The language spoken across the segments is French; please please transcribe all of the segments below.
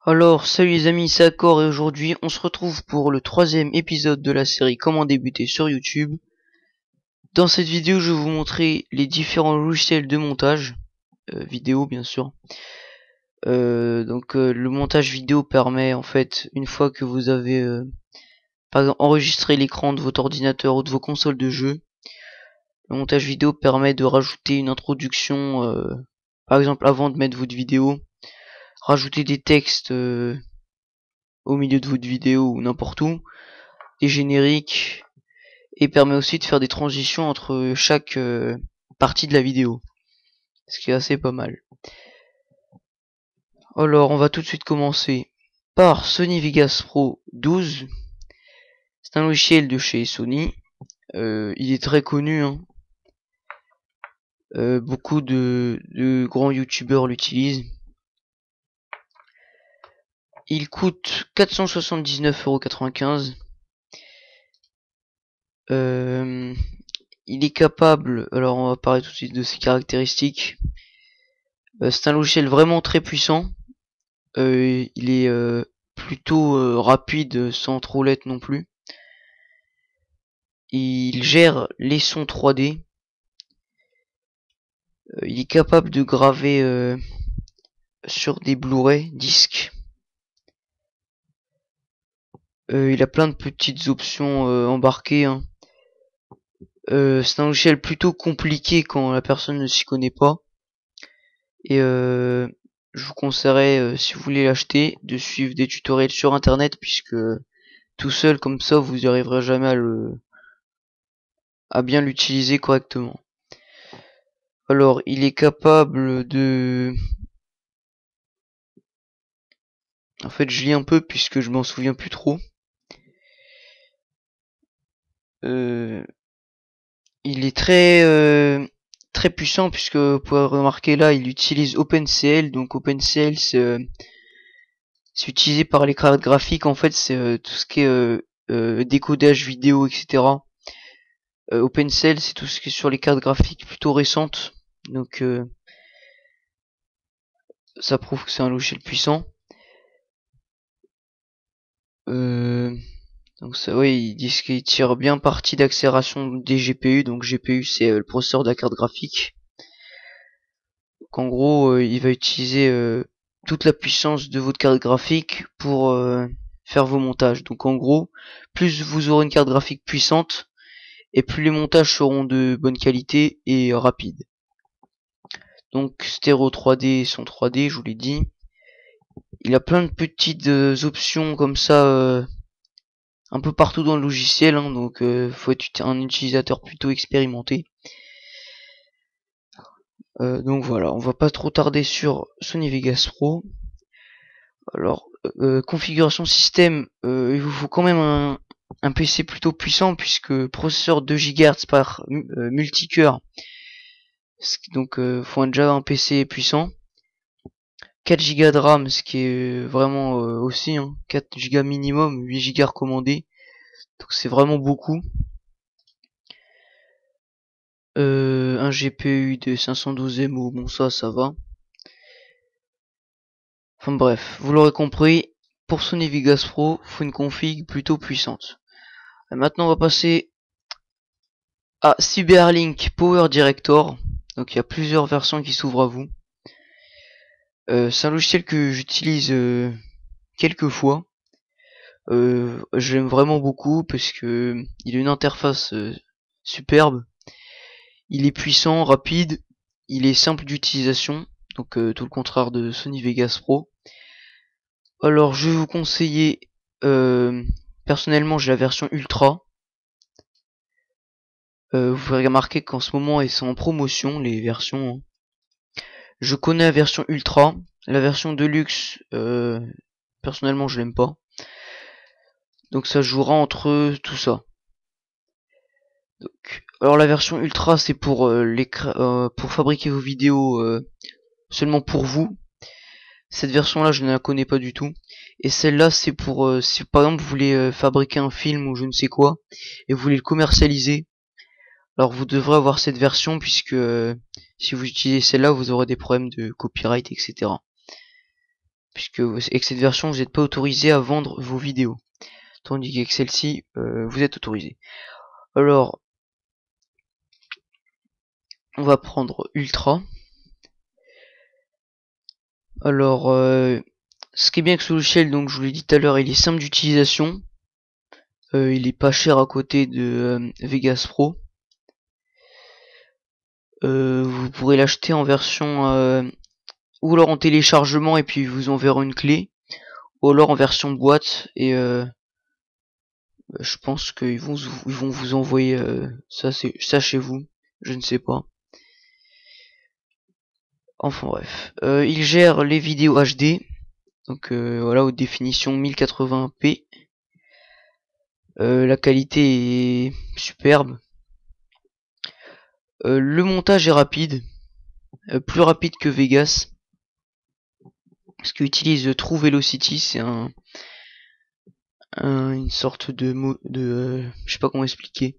Alors, salut les amis, c'est Accor et aujourd'hui on se retrouve pour le troisième épisode de la série Comment débuter sur YouTube. Dans cette vidéo, je vais vous montrer les différents logiciels de montage, vidéo bien sûr. Le montage vidéo permet en fait, une fois que vous avez par exemple enregistré l'écran de votre ordinateur ou de vos consoles de jeu, le montage vidéo permet de rajouter une introduction, par exemple avant de mettre votre vidéo, rajouter des textes au milieu de votre vidéo ou n'importe où, des génériques, et permet aussi de faire des transitions entre chaque partie de la vidéo, ce qui est assez pas mal. Alors on va tout de suite commencer par Sony Vegas Pro 12. C'est un logiciel de chez Sony. Il est très connu, hein. Beaucoup de grands youtubeurs l'utilisent. Il coûte 479,95 €. Il est capable, alors on va parler tout de suite de ses caractéristiques. C'est un logiciel vraiment très puissant. Il est plutôt rapide sans trop l'être non plus. Il gère les sons 3D. Il est capable de graver sur des Blu-ray disques. Il a plein de petites options embarquées, hein. C'est un logiciel plutôt compliqué quand la personne ne s'y connaît pas. Et je vous conseillerais, si vous voulez l'acheter, de suivre des tutoriels sur internet, puisque tout seul comme ça vous n'y arriverez jamais à bien l'utiliser correctement. Alors il est capable de... En fait je lis un peu puisque je m'en souviens plus trop. Il est très puissant, puisque vous pouvez remarquer là il utilise OpenCL. Donc OpenCL c'est utilisé par les cartes graphiques. En fait c'est tout ce qui est décodage vidéo, etc. OpenCL c'est tout ce qui est sur les cartes graphiques plutôt récentes. Donc ça prouve que c'est un logiciel puissant. Donc ça, oui, ils disent qu'il tire bien parti d'accélération des GPU. Donc GPU c'est le processeur de la carte graphique. Donc en gros il va utiliser toute la puissance de votre carte graphique pour faire vos montages. Donc en gros, plus vous aurez une carte graphique puissante, et plus les montages seront de bonne qualité et rapides. Donc stéréo 3D, son 3D, je vous l'ai dit. Il a plein de petites options comme ça un peu partout dans le logiciel, hein. Donc faut être un utilisateur plutôt expérimenté. Donc voilà, on va pas trop tarder sur Sony Vegas Pro. Alors configuration système, il vous faut quand même un PC plutôt puissant, puisque processeur 2 GHz par multicœur. Donc faut déjà un PC puissant. 4 Go de RAM, ce qui est vraiment aussi, hein, 4 Go minimum, 8 Go recommandé. Donc c'est vraiment beaucoup. Un GPU de 512 MO, bon ça va. Enfin bref, vous l'aurez compris, pour Sony Vegas Pro, faut une config plutôt puissante. Et maintenant on va passer à Cyberlink Power Director. Donc il y a plusieurs versions qui s'ouvrent à vous. C'est un logiciel que j'utilise quelques fois. J'aime vraiment beaucoup parce que il a une interface superbe. Il est puissant, rapide, il est simple d'utilisation, donc tout le contraire de Sony Vegas Pro. Alors je vais vous conseiller, personnellement j'ai la version Ultra. Vous pouvez remarquer qu'en ce moment elles sont en promotion, les versions, hein. Je connais la version Ultra, la version Deluxe, personnellement je l'aime pas. Donc ça jouera entre tout ça. Donc, alors la version Ultra c'est pour pour fabriquer vos vidéos seulement pour vous. Cette version là je ne la connais pas du tout. Et celle-là c'est pour si par exemple vous voulez fabriquer un film ou je ne sais quoi et vous voulez le commercialiser. Alors vous devrez avoir cette version, puisque si vous utilisez celle-là vous aurez des problèmes de copyright, etc. puisque avec cette version vous n'êtes pas autorisé à vendre vos vidéos, tandis qu'avec celle-ci vous êtes autorisé. Alors on va prendre Ultra. Alors ce qui est bien avec ce logiciel, donc je vous l'ai dit tout à l'heure, il est simple d'utilisation, il est pas cher à côté de Vegas Pro. Vous pourrez l'acheter en version ou alors en téléchargement et puis ils vous enverront une clé, ou alors en version boîte et je pense qu'ils vont vous envoyer ça chez vous, je ne sais pas. Enfin bref, il gère les vidéos HD, donc voilà, aux définitions 1080p. La qualité est superbe. Le montage est rapide, plus rapide que Vegas. Ce qui utilise True Velocity, c'est une sorte de je sais pas comment expliquer.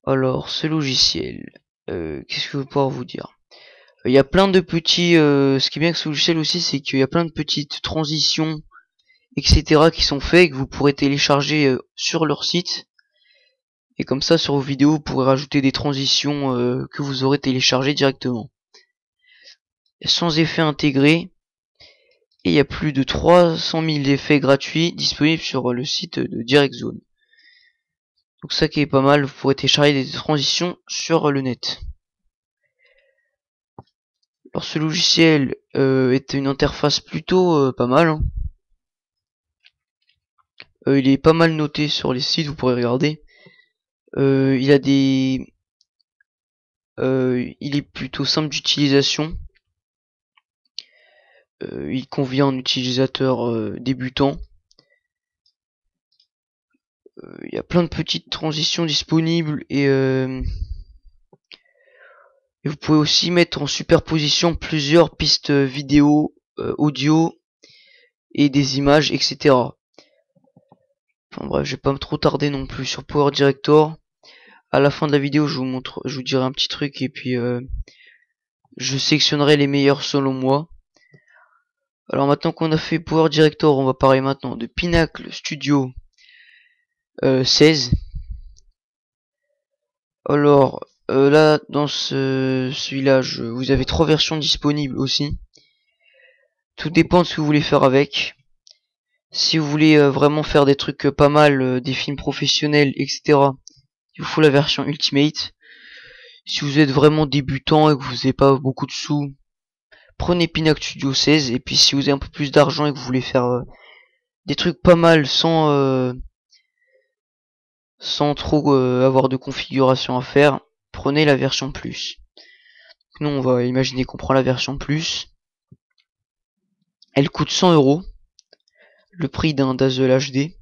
Alors ce logiciel, qu'est-ce que je vais pouvoir vous dire? Il y a plein de petits, ce qui est bien avec ce logiciel aussi, c'est qu'il y a plein de petites transitions, etc. qui sont faits et que vous pourrez télécharger sur leur site. Et comme ça, sur vos vidéos, vous pourrez rajouter des transitions que vous aurez téléchargées directement. Sans effet intégré. Et il y a plus de 300 000 effets gratuits disponibles sur le site de DirectZone. Donc ça qui est pas mal, vous pourrez télécharger des transitions sur le net. Alors ce logiciel est une interface plutôt pas mal. Hein. Il est pas mal noté sur les sites, vous pourrez regarder. Il a des... il est plutôt simple d'utilisation. Il convient à un utilisateur débutant. Il y a plein de petites transitions disponibles et vous pouvez aussi mettre en superposition plusieurs pistes vidéo, audio et des images, etc. Enfin bref, je vais pas me trop tarder non plus sur Power Director. À la fin de la vidéo, je vous dirai un petit truc et puis je sélectionnerai les meilleurs selon moi. Alors maintenant qu'on a fait Power Director, on va parler maintenant de Pinacle Studio 16. Alors là, dans celui-là, vous avez 3 versions disponibles aussi. Tout dépend de ce que vous voulez faire avec. Si vous voulez vraiment faire des trucs pas mal, des films professionnels, etc., il vous faut la version Ultimate. Si vous êtes vraiment débutant et que vous n'avez pas beaucoup de sous, prenez Pinacle Studio 16. Et puis si vous avez un peu plus d'argent et que vous voulez faire des trucs pas mal sans trop avoir de configuration à faire, prenez la version plus. Nous on va imaginer qu'on prend la version plus. Elle coûte 100 €, le prix d'un Dazzle HD.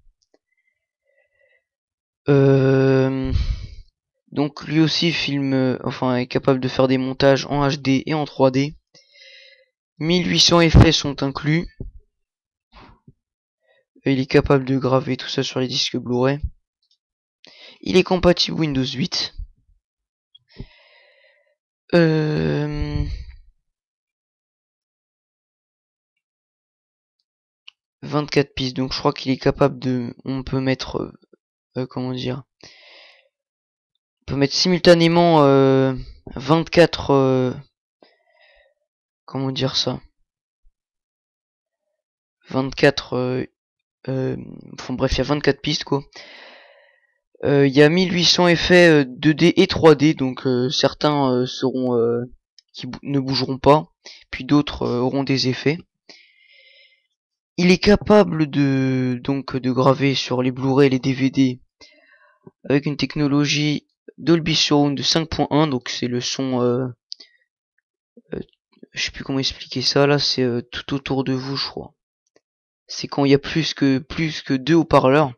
Donc lui aussi filme, enfin est capable de faire des montages en HD et en 3D. 1800 effets sont inclus. Il est capable de graver tout ça sur les disques Blu-ray. Il est compatible Windows 8. 24 pistes, donc je crois qu'il est capable de... On peut mettre... comment dire, on peut mettre simultanément 24... comment dire ça, 24... enfin bref, il y a 24 pistes quoi. Il y a 1800 effets 2D et 3D, donc certains seront qui ne bougeront pas, puis d'autres auront des effets. Il est capable de graver sur les Blu-ray et les DVD avec une technologie Dolby Surround 5.1, donc c'est le son je sais plus comment expliquer ça là, c'est tout autour de vous je crois. C'est quand il y a plus que 2 haut-parleurs.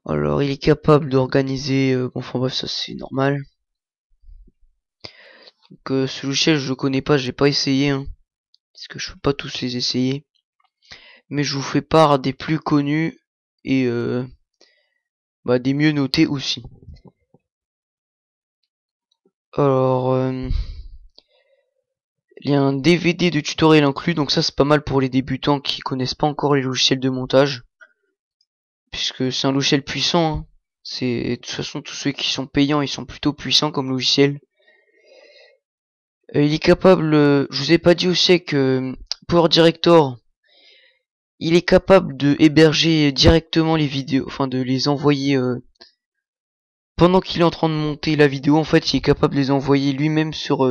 Alors il est capable d'organiser bon, enfin bref, ça c'est normal. Donc ce logiciel je le connais pas, j'ai pas essayé hein, parce que je peux pas tous les essayer. Mais je vous fais part des plus connus et des mieux notés aussi. Alors Il y a un DVD de tutoriel inclus, donc ça c'est pas mal pour les débutants qui connaissent pas encore les logiciels de montage, puisque c'est un logiciel puissant, hein. C'est de toute façon tous ceux qui sont payants, ils sont plutôt puissants comme logiciel. Il est capable, je vous ai pas dit aussi que Power Director, il est capable de héberger directement les vidéos, enfin de les envoyer pendant qu'il est en train de monter la vidéo. En fait, il est capable de les envoyer lui-même sur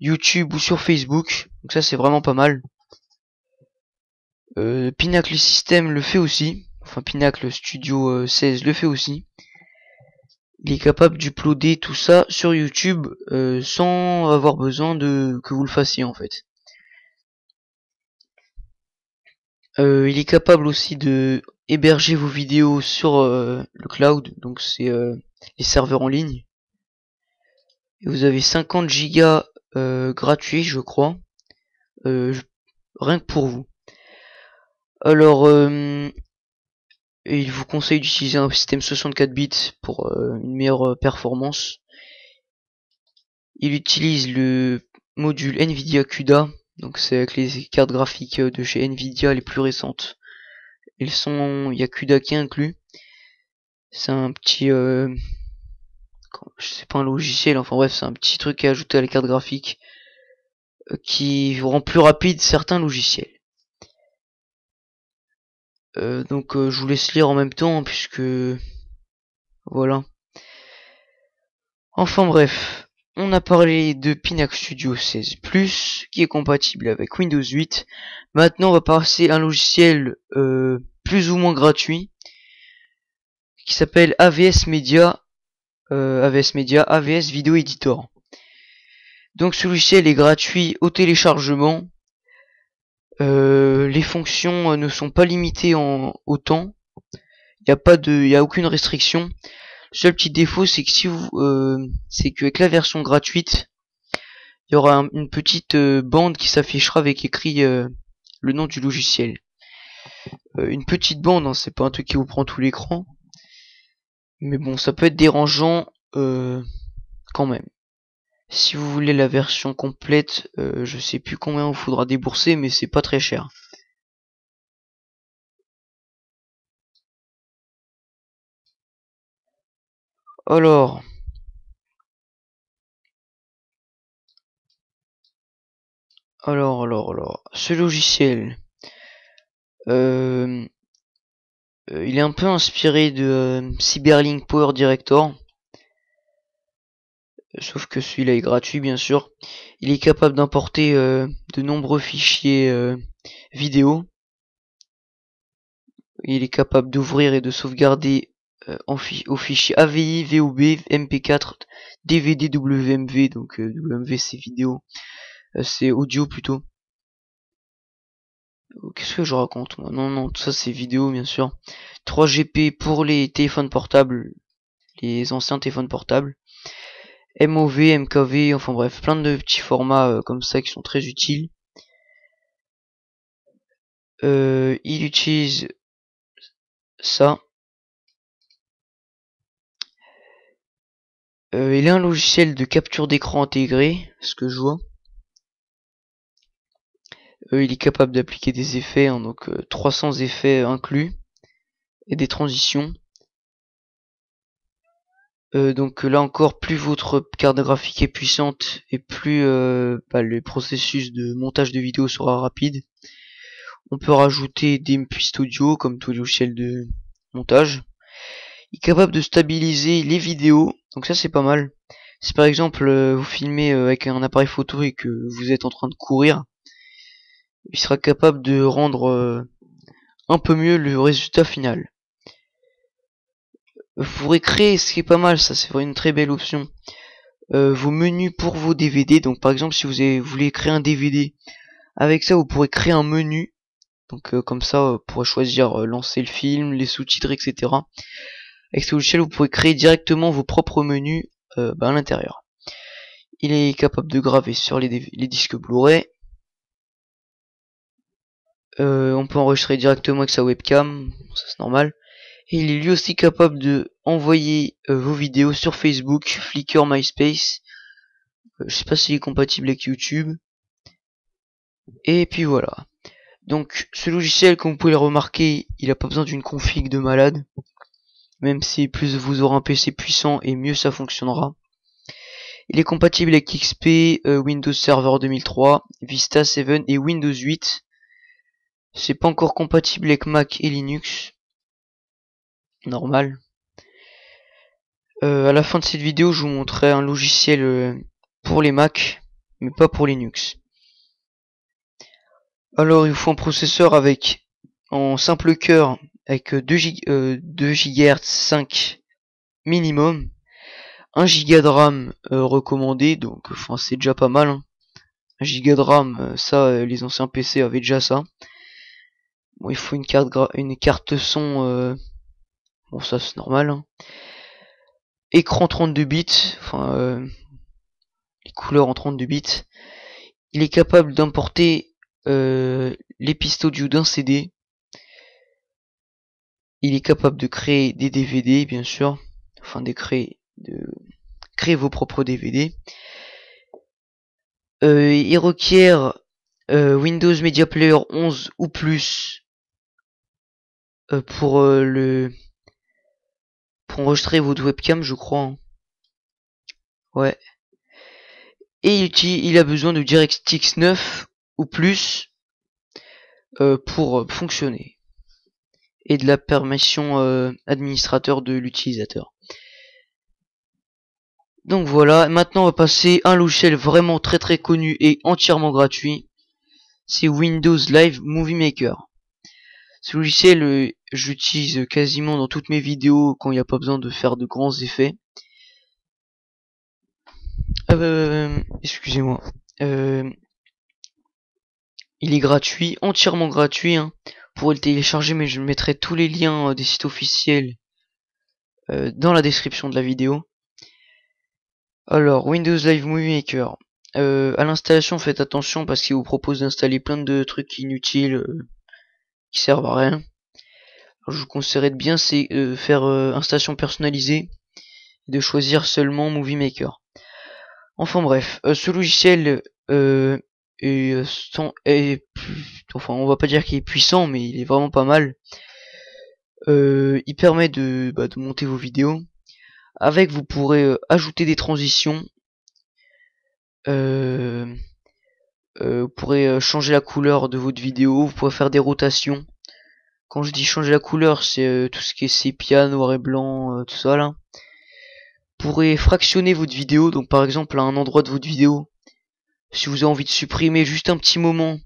YouTube ou sur Facebook. Donc ça, c'est vraiment pas mal. Pinnacle System le fait aussi. Enfin, Pinnacle Studio 16 le fait aussi. Il est capable d'uploader tout ça sur YouTube sans avoir besoin de que vous le fassiez en fait. Il est capable aussi de héberger vos vidéos sur le cloud, donc c'est les serveurs en ligne. Et vous avez 50 gigas gratuits, je crois, rien que pour vous. Alors, il vous conseille d'utiliser un système 64 bits pour une meilleure performance. Il utilise le module Nvidia CUDA, donc c'est avec les cartes graphiques de chez Nvidia les plus récentes. Il y a CUDA qui est inclus. C'est un petit, c'est pas un logiciel, enfin bref, c'est un petit truc à ajouter à la carte graphique qui rend plus rapide certains logiciels. Donc je vous laisse lire en même temps, hein, puisque voilà. Enfin bref, on a parlé de Pinnacle Studio 16 Plus qui est compatible avec Windows 8. Maintenant on va passer à un logiciel plus ou moins gratuit qui s'appelle AVS Media, AVS Video Editor. Donc ce logiciel est gratuit au téléchargement. Les fonctions ne sont pas limitées au temps. Il y a aucune restriction. Le seul petit défaut, c'est que si vous, c'est qu'avec la version gratuite, il y aura une petite bande qui s'affichera avec écrit le nom du logiciel. Une petite bande, hein, c'est pas un truc qui vous prend tout l'écran, mais bon, ça peut être dérangeant quand même. Si vous voulez la version complète, je sais plus combien il faudra débourser, mais c'est pas très cher. Alors, ce logiciel, il est un peu inspiré de Cyberlink Power Director, sauf que celui-là est gratuit bien sûr. Il est capable d'importer de nombreux fichiers vidéo. Il est capable d'ouvrir et de sauvegarder aux fichiers AVI, VOB, MP4, DVD, WMV, donc WMV c'est vidéo, c'est audio plutôt. Qu'est-ce que je raconte moi? Non, tout ça c'est vidéo bien sûr. 3GP pour les téléphones portables, les anciens téléphones portables. MOV, MKV, enfin bref, plein de petits formats comme ça qui sont très utiles. Il utilise ça. Il a un logiciel de capture d'écran intégré, ce que je vois. Il est capable d'appliquer des effets, hein, donc 300 effets inclus, et des transitions. Donc là encore, plus votre carte graphique est puissante, et plus le processus de montage de vidéo sera rapide. On peut rajouter des pistes audio, comme tous les logiciels de montage. Il est capable de stabiliser les vidéos, donc ça c'est pas mal. Si par exemple vous filmez avec un appareil photo et que vous êtes en train de courir, il sera capable de rendre un peu mieux le résultat final. Vous pourrez créer, ce qui est pas mal, ça c'est vraiment une très belle option, vos menus pour vos DVD. Donc par exemple si vous voulez créer un DVD, avec ça vous pourrez créer un menu. Donc comme ça vous pourrez choisir lancer le film, les sous-titres, etc. Avec ce logiciel vous pourrez créer directement vos propres menus à l'intérieur. Il est capable de graver sur les disques Blu-ray. On peut enregistrer directement avec sa webcam, ça c'est normal. Et il est lui aussi capable de envoyer vos vidéos sur Facebook, Flickr, MySpace. Je sais pas s'il est compatible avec YouTube. Et puis voilà. Donc ce logiciel, comme vous pouvez le remarquer, il a pas besoin d'une config de malade. Même si plus vous aurez un PC puissant et mieux ça fonctionnera. Il est compatible avec XP, Windows Server 2003, Vista 7 et Windows 8. C'est pas encore compatible avec Mac et Linux. Normal. À la fin de cette vidéo, je vous montrerai un logiciel pour les Mac, mais pas pour Linux. Alors, il vous faut un processeur avec, en simple cœur, avec 2 GHz 5 minimum, 1 Go de RAM recommandé, donc enfin, c'est déjà pas mal. Hein. 1 Go de RAM, ça, les anciens PC avaient déjà ça. Bon, il faut une carte son, bon ça c'est normal. Hein. Écran 32 bits, enfin les couleurs en 32 bits. Il est capable d'importer les pistes audio d'un CD. Il est capable de créer des DVD, bien sûr. Enfin, de créer vos propres DVD. Il requiert Windows Media Player 11 ou plus pour enregistrer votre webcam, je crois. Hein. Ouais. Et il a besoin de DirectX 9 ou plus pour fonctionner. Et de la permission administrateur de l'utilisateur. Donc voilà, maintenant on va passer à un logiciel vraiment très connu et entièrement gratuit. C'est Windows Live Movie Maker. Ce logiciel, j'utilise quasiment dans toutes mes vidéos quand il n'y a pas besoin de faire de grands effets. Excusez-moi. Il est gratuit, entièrement gratuit. Hein. Vous pourrez le télécharger, mais je mettrai tous les liens des sites officiels dans la description de la vidéo. Alors, Windows Live Movie Maker. À l'installation, faites attention parce qu'il vous propose d'installer plein de trucs inutiles qui servent à rien. Alors, je vous conseillerais de bien faire installation personnalisée et de choisir seulement Movie Maker. Enfin bref, ce logiciel enfin on va pas dire qu'il est puissant, mais il est vraiment pas mal. Il permet de monter vos vidéos. Avec, vous pourrez ajouter des transitions. Vous pourrez changer la couleur de votre vidéo. Vous pourrez faire des rotations. Quand je dis changer la couleur, c'est tout ce qui est sépia, noir et blanc, tout ça là. Vous pourrez fractionner votre vidéo. Donc par exemple à un endroit de votre vidéo, si vous avez envie de supprimer juste un petit moment,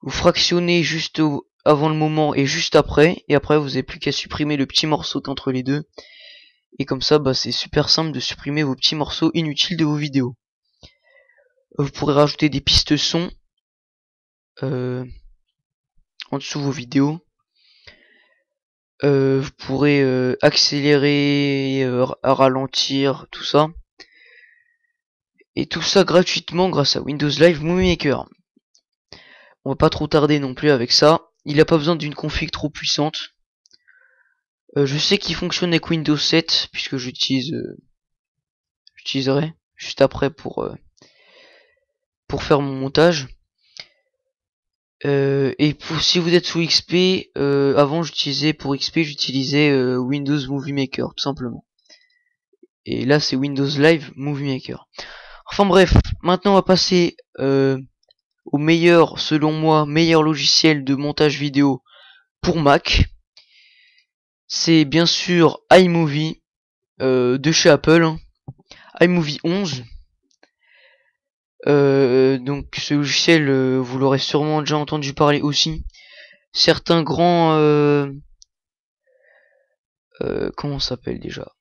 vous fractionnez juste avant le moment et juste après. Et après vous n'avez plus qu'à supprimer le petit morceau entre les deux. Et comme ça, c'est super simple de supprimer vos petits morceaux inutiles de vos vidéos. Vous pourrez rajouter des pistes son en dessous de vos vidéos. Vous pourrez accélérer, ralentir, tout ça. Et tout ça gratuitement grâce à Windows Live Movie Maker. On va pas trop tarder non plus avec ça. Il n'a pas besoin d'une config trop puissante. Je sais qu'il fonctionne avec Windows 7 puisque j'utiliserai juste après pour faire mon montage. Et si vous êtes sous XP, avant pour XP j'utilisais Windows Movie Maker tout simplement. Et là c'est Windows Live Movie Maker. Enfin bref, maintenant on va passer au meilleur, selon moi, meilleur logiciel de montage vidéo pour Mac. C'est bien sûr iMovie de chez Apple. Hein. iMovie 11. Donc ce logiciel, vous l'aurez sûrement déjà entendu parler aussi. Certains grands comment ça s'appelle déjà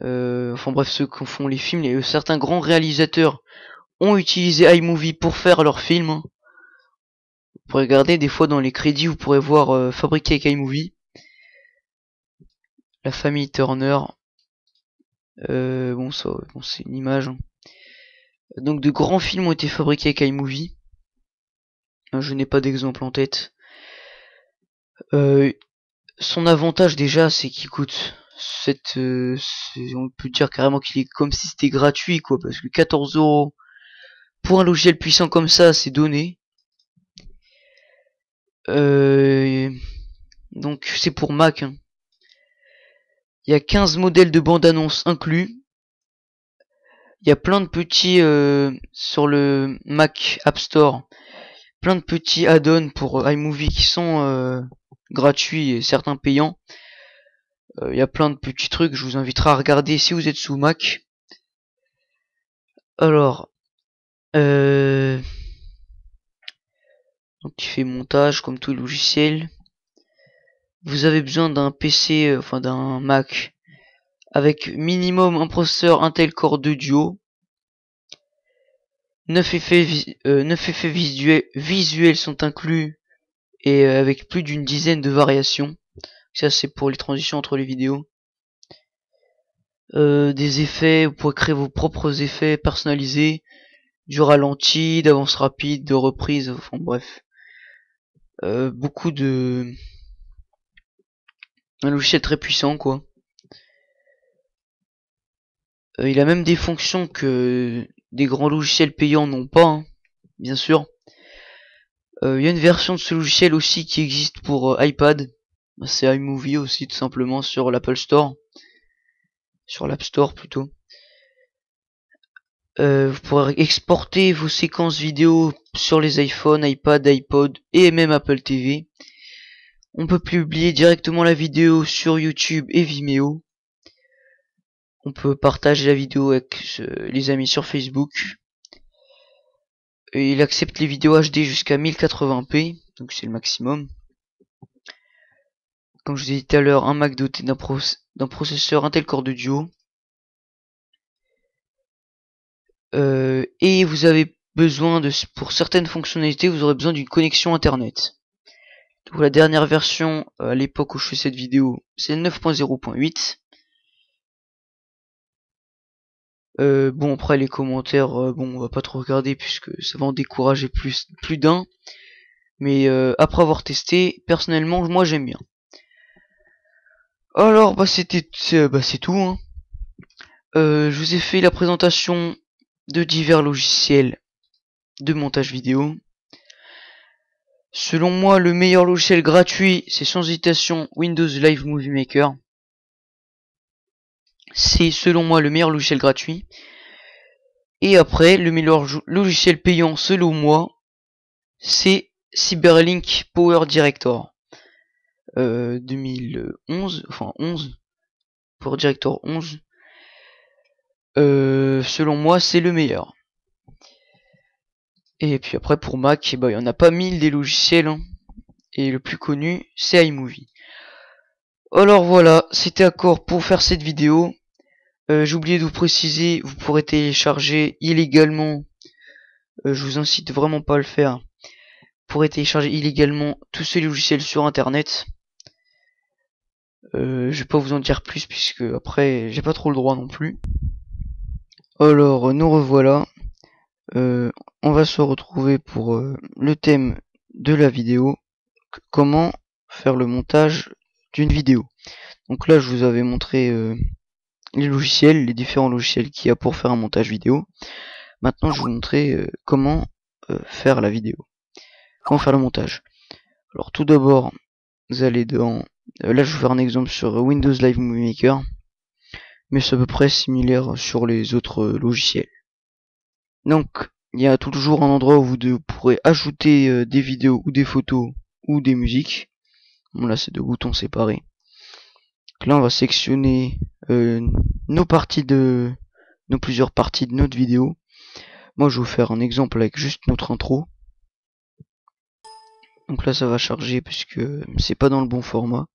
enfin bref, ceux qui font les films, certains grands réalisateurs ont utilisé iMovie pour faire leurs films. Hein. Vous pourrez regarder des fois dans les crédits, vous pourrez voir fabriqué avec iMovie. La famille Turner. Bon c'est une image. Hein. Donc de grands films ont été fabriqués avec iMovie. Je n'ai pas d'exemple en tête. Son avantage déjà, c'est qu'il coûte on peut dire carrément qu'il est comme si c'était gratuit quoi, parce que 14 € pour un logiciel puissant comme ça, c'est donné. Donc c'est pour Mac, hein. Il y a 15 modèles de bande-annonce inclus. Il y a plein de petits sur le Mac App Store, plein de petits add-ons pour iMovie qui sont gratuits et certains payants. Il y a plein de petits trucs, je vous inviterai à regarder si vous êtes sous Mac. Alors, donc il fait montage comme tout logiciel. Vous avez besoin d'un PC, enfin d'un Mac, avec minimum un processeur Intel Core 2 Duo. 9 effets visuels sont inclus et avec plus d'une dizaine de variations. Ça c'est pour les transitions entre les vidéos. Des effets, vous pourrez créer vos propres effets personnalisés, du ralenti, d'avance rapide, de reprise, enfin bref. Beaucoup de... Un logiciel très puissant quoi. Il a même des fonctions que des grands logiciels payants n'ont pas, hein, bien sûr. Il y a une version de ce logiciel aussi qui existe pour iPad. C'est iMovie aussi tout simplement sur l'Apple Store. Sur l'App Store plutôt. Vous pourrez exporter vos séquences vidéo sur les iPhone, iPad, iPod et même Apple TV. On peut publier directement la vidéo sur YouTube et Vimeo. On peut partager la vidéo avec les amis sur Facebook. Et il accepte les vidéos HD jusqu'à 1080p, donc c'est le maximum. Comme je vous ai dit tout à l'heure, un Mac doté d'un processeur Intel Core 2 Duo. Et vous avez besoin pour certaines fonctionnalités, vous aurez besoin d'une connexion internet. Donc la dernière version à l'époque où je fais cette vidéo, c'est 9.0.8. Bon après les commentaires, bon on va pas trop regarder puisque ça va en décourager plus d'un. Mais après avoir testé, personnellement moi j'aime bien. Alors bah c'est tout, hein. Je vous ai fait la présentation de divers logiciels de montage vidéo. Selon moi, le meilleur logiciel gratuit, c'est sans hésitation Windows Live Movie Maker. C'est selon moi le meilleur logiciel gratuit. Et après, le meilleur logiciel payant selon moi, c'est Cyberlink Power Director. 2011, enfin 11, Power Director 11. Selon moi, c'est le meilleur. Et puis après pour Mac, il y en a pas 1000 des logiciels, hein. Et le plus connu, c'est iMovie. Alors voilà, c'était accord pour faire cette vidéo. J'ai oublié de vous préciser, vous pourrez télécharger illégalement, je vous incite vraiment pas à le faire, vous pourrez télécharger illégalement tous ces logiciels sur internet. Je vais pas vous en dire plus puisque après j'ai pas trop le droit non plus. Alors nous revoilà. On va se retrouver pour le thème de la vidéo, comment faire le montage d'une vidéo. Donc là je vous avais montré les logiciels, les différents logiciels qu'il y a pour faire un montage vidéo. Maintenant je vais vous montrer comment faire la vidéo, comment faire le montage. Alors tout d'abord vous allez dans, là je vais vous faire un exemple sur Windows Live Movie Maker, mais c'est à peu près similaire sur les autres logiciels. Donc il y a toujours un endroit où vous pourrez ajouter des vidéos ou des photos ou des musiques. Bon là c'est deux boutons séparés. Donc là on va sélectionner nos plusieurs parties de notre vidéo. Moi je vais vous faire un exemple avec juste notre intro. Donc là ça va charger puisque c'est pas dans le bon format.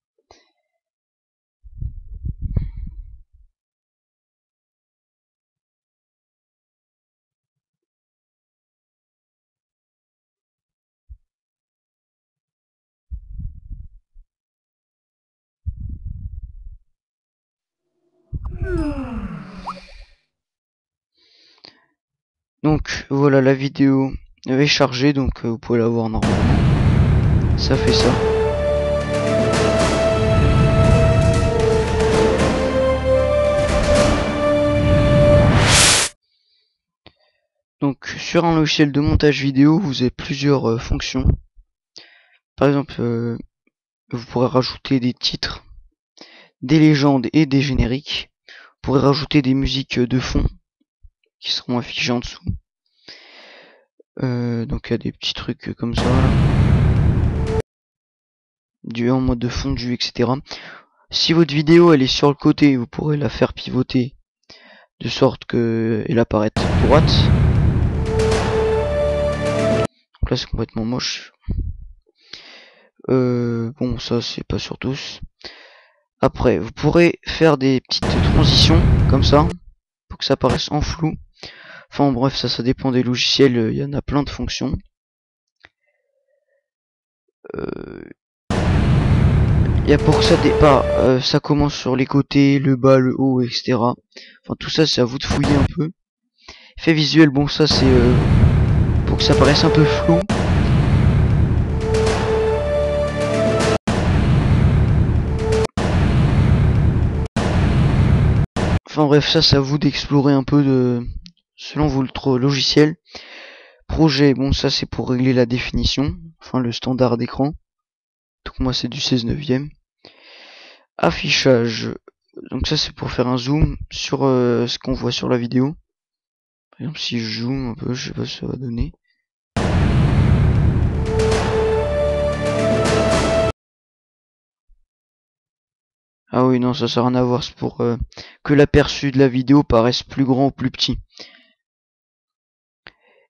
Donc voilà, la vidéo est chargée, donc vous pouvez la voir normalement. Ça fait ça. Donc sur un logiciel de montage vidéo, vous avez plusieurs fonctions. Par exemple, vous pourrez rajouter des titres, des légendes et des génériques. Vous pourrez rajouter des musiques de fond qui seront affichées en dessous. Donc il y a des petits trucs comme ça, du en mode de fondu, etc. Si votre vidéo elle est sur le côté, vous pourrez la faire pivoter de sorte que elle apparaisse droite. Donc là c'est complètement moche. Bon, ça c'est pas sur tous. Après, vous pourrez faire des petites transitions comme ça pour que ça apparaisse en flou. Enfin bref, ça dépend des logiciels, il y en a plein de fonctions. Il y a pour que ça départ, ça commence sur les côtés, le bas, le haut, etc. Enfin tout ça c'est à vous de fouiller un peu. Effet visuel, bon ça c'est pour que ça paraisse un peu flou. Enfin bref, ça c'est à vous d'explorer un peu selon votre logiciel. Projet, bon ça c'est pour régler la définition, enfin le standard d'écran. Donc moi c'est du 16/9. Affichage, donc ça c'est pour faire un zoom sur ce qu'on voit sur la vidéo. Par exemple si je zoome un peu, je sais pas ce que ça va donner. Ah oui non, ça sert à rien à voir, c'est pour que l'aperçu de la vidéo paraisse plus grand ou plus petit.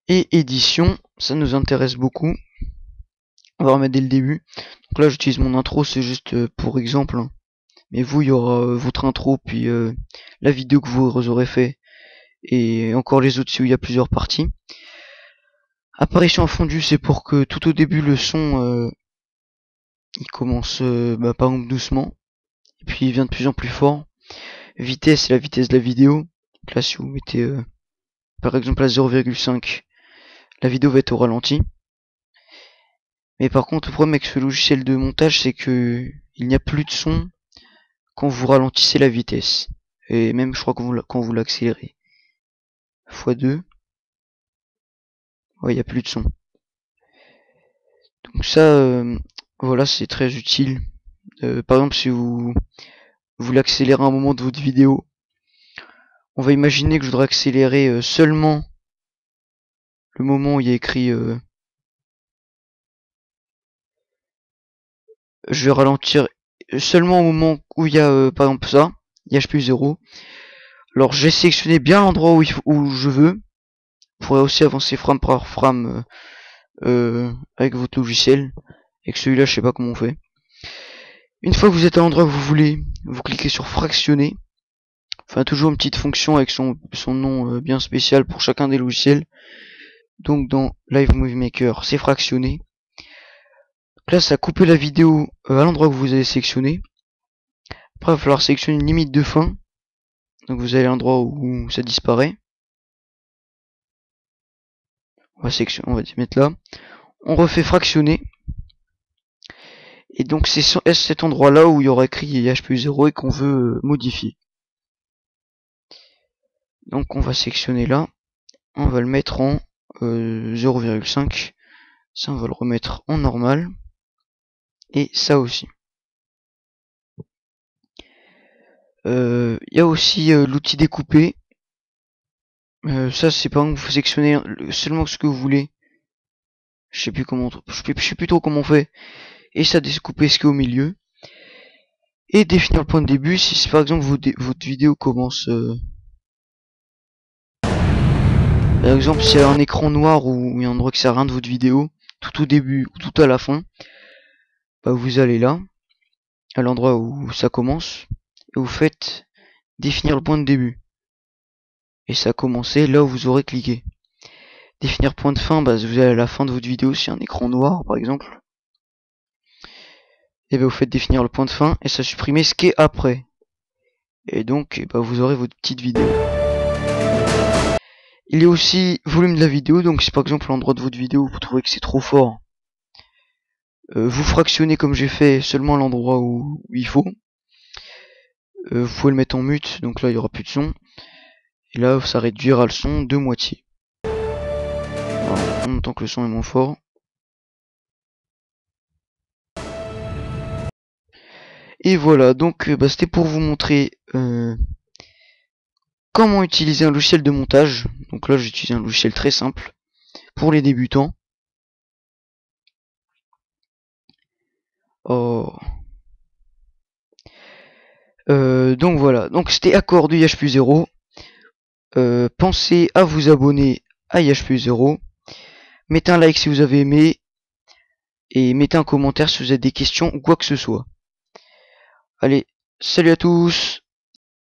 Et édition, ça nous intéresse beaucoup. On va remettre dès le début. Donc là j'utilise mon intro, c'est juste pour exemple. Hein. Mais vous, il y aura votre intro, puis la vidéo que vous aurez fait, et encore les autres si où il y a plusieurs parties. Apparition en fondu, c'est pour que tout au début le son il commence par exemple doucement, et puis il vient de plus en plus fort. Vitesse, c'est la vitesse de la vidéo. Donc là si vous mettez par exemple à 0,5, la vidéo va être au ralenti. Mais par contre le problème avec ce logiciel de montage, c'est que il n'y a plus de son quand vous ralentissez la vitesse. Et même je crois quand vous l'accélérez. x2. Ouais, il n'y a plus de son. Donc ça, voilà, c'est très utile. Par exemple, si vous voulez accélérer un moment de votre vidéo, on va imaginer que je voudrais accélérer seulement le moment où il y a écrit je vais ralentir seulement au moment où il y a par exemple ça, IH plus 0. Alors j'ai sélectionné bien l'endroit où je veux. Vous pourrez aussi avancer frame par frame avec votre logiciel. Et que celui-là, je sais pas comment on fait. Une fois que vous êtes à l'endroit que vous voulez, vous cliquez sur fractionner. Enfin, toujours une petite fonction avec son nom bien spécial pour chacun des logiciels. Donc dans Live Movie Maker, c'est fractionné. Donc là, ça a coupé la vidéo à l'endroit que vous avez sélectionné. Après, il va falloir sélectionner une limite de fin. Donc vous allez à l'endroit où ça disparaît. On va mettre là. On refait fractionner. Et donc c'est cet endroit là où il y aura écrit IH plus 0 et qu'on veut modifier. Donc on va sélectionner là. On va le mettre en 0,5. Ça on va le remettre en normal. Et ça aussi. Il y a aussi l'outil découpé. Ça c'est pas vous sélectionnez seulement ce que vous voulez. Je sais plus comment, je sais plus trop comment on fait. Et ça découper ce qui est au milieu. Et définir le point de début. Si par exemple votre vidéo commence, par exemple s'il y a un écran noir ou il y a un endroit qui sert à rien de votre vidéo, tout au début ou tout à la fin, bah vous allez là, à l'endroit où ça commence, et vous faites définir le point de début. Et ça a commencé là où vous aurez cliqué. Définir point de fin, bah vous allez à la fin de votre vidéo, si y a un écran noir par exemple. Et bah vous faites définir le point de fin et ça supprimer ce qui est après. Et donc bah, vous aurez votre petite vidéo. Il y a aussi volume de la vidéo, donc si par exemple à l'endroit de votre vidéo vous trouvez que c'est trop fort, vous fractionnez comme j'ai fait seulement à l'endroit où il faut. Vous pouvez le mettre en mute, donc là il n'y aura plus de son. Et là ça réduira le son de moitié. Voilà, en même temps que le son est moins fort. Et voilà, donc c'était pour vous montrer comment utiliser un logiciel de montage. Donc là j'utilise un logiciel très simple pour les débutants. Oh. Donc voilà, donc c'était Accord de IH+0. Pensez à vous abonner à IH+0. Mettez un like si vous avez aimé. Et mettez un commentaire si vous avez des questions ou quoi que ce soit. Allez, salut à tous!